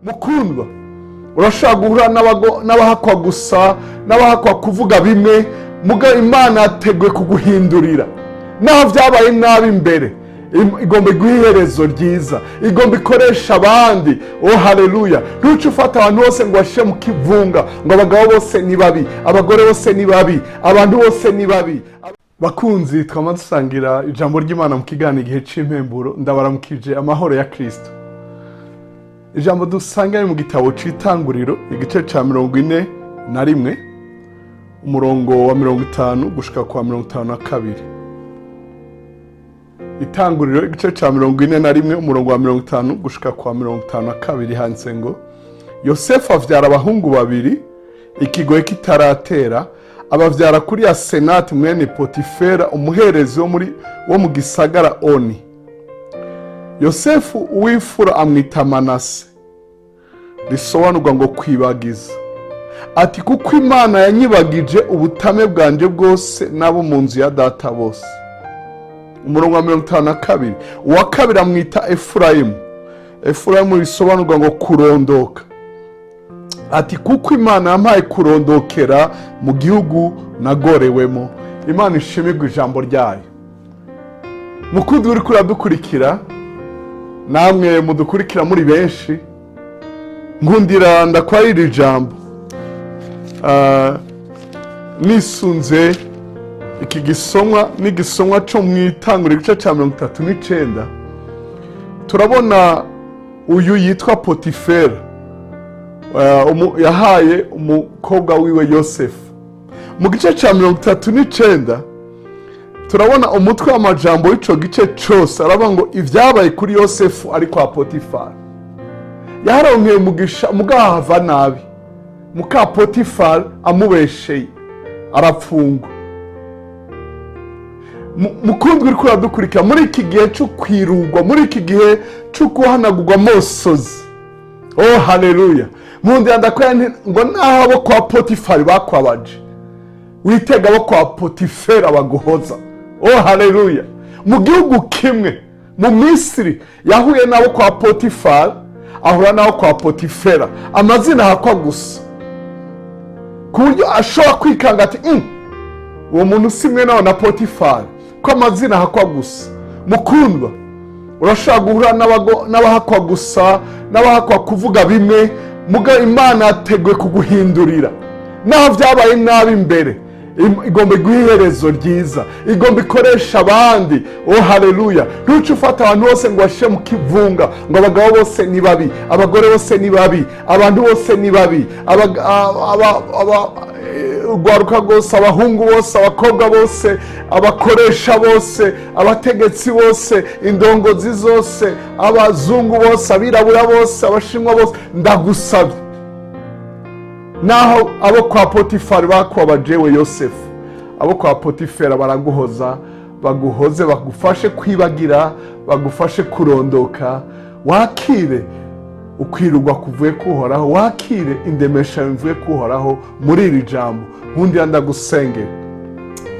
mukundwa urashaka guhura n'abahakwa gusa n'abahakwa kuvuga bimwe muga Imana yateguye kuguhindurira naho byabaye nabi imbere igomba guherezo ryiza igomba ikoresha abandi. Oh haleluya. Ntuce ufata abantu bose ngo bashe mu kivunga ngo abagabo bose ni babi abagore bose ni babi abantu bose ni babi. Bakunzi twamadusangira ijambo ry'Imana mu kiganiro igihe c'impemburo ndabaramukije amahoro ya Kristo. Ijambo dusanga mu gitabo c'Itanguriro igice ca 41 umurongo wa 50 gushika kwa 52. Itanguriro igice ca 41 umurongo wa 50 gushika kwa 52 handitse ngo Yosefu avyara abahungu babiri ikigoye kitaratera abavyara kuri ya Senati mwene Potifera umuherezi wo mu gisagara Oni. Yosefu uwifura amwita Manase bisobanurwa ngo kwibagiza. Ati kuko Imana yanyibagije ubutame bwanje bwose nabo mu nzu ya data bose. Umurongo wa 52 uwa kabiri amwita Efurayimu. Efurayimu bisobanurwa ngo kurondoka. Ati kuko Imana yampaye kurondokera mu gihugu nagorewemo. Imana ishimirwe ijambo ryayo. Mukundi uri kuradukurikira namwe mudukurikira muri benshi nkundira ndakwarira ijambo nisunze iki gisomwa cyo mu Itanguriro igice ca 39 turabona uyu yitwa Potifera yahaye umukobwa wiwe Yosefu. Mu gice ca 39 turabona umutwe w'amajambo w'ico gice cyose araba ngo ivyabaye kuri Yosefu ari kwa Potifari. Yaronkeye umugisha mugahava nabi muka Potifari amubesheye arapfungwa. Mukundwa uri kuradukurikira muri iki gihe cyo kwirugwa muri iki gihe cyo kuhanagurwa amosozi. Oh haleluya. Mundi andakora ngo naho abo kwa Potifari bakwabaje witega abo kwa Potifera baraguhoza. Oh haleluya. Mu gihugu kimwe mu Misiri yahuye nabo kwa Potifari ahura nabo kwa Potifera amazina hakwa gusa kuburyo ashobora kwikanga ati uwo muntu simwe nawe na Potifari ko amazina hakwa gusa. Mukundwa urashaka guhura n'abahakwa gusa n'abahakwa kuvuga bimwe muga Imana yateguye kuguhindurira naho byabaye nabi imbere igomba guherezo ryiza igomba ikoresha abandi. Oh haleluya. Ntuce ufata abantu bose ngo bashe mu kivunga ngo abagabo bose ni babi abagore bose ni babi abantu bose ni babi ugwaruka bose abahungu bose abakobwa bose abakoresha bose abategetsi bose indongozi zose abazungu bose abirabura bose abashinwa bose ndagusabye naho abo kwa Potifari bakwabajewe Yosefu abo kwa Potifera baraguhoza baguhoze bagufashe kwibagira bagufashe kurondoka wakire ukwirugwa kuvuye kuhoraho wakire indemesha mvuye kuhoraho muri iri jambo. Nkundi ndagusengera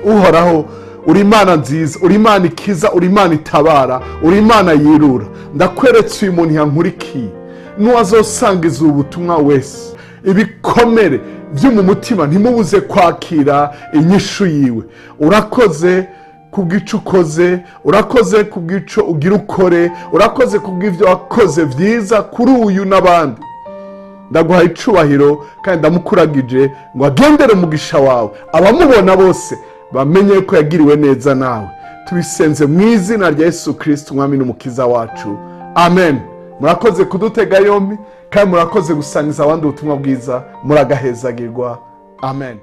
uhoraho uri Imana nziza uri Imana ikiza uri Imana itabara uri Imana yirura ndakweretse uyu muntu yankurikiye nuwazosangiza ubutumwa wese ibikomere byo mu mutima ntimubuze kwakira inyishu yiwe. Urakoze kubwico ukoze urakoze kubwico ugira ukore urakoze kubw'ivyo wakoze vyiza kuri uyu n'abandi. Ndaguha icubahiro kandi ndamukuragije ngo agendere umugisha wawe abamubona bose bamenye ko yagiriwe neza nawe. Tubisenze mu izina rya Yesu Kristo umwami n'umukiza wacu. Amen. Murakoze kudutega yombi kandi murakoze gusangiza abandi ubutumwa bwiza muragahezagirwa. Amen.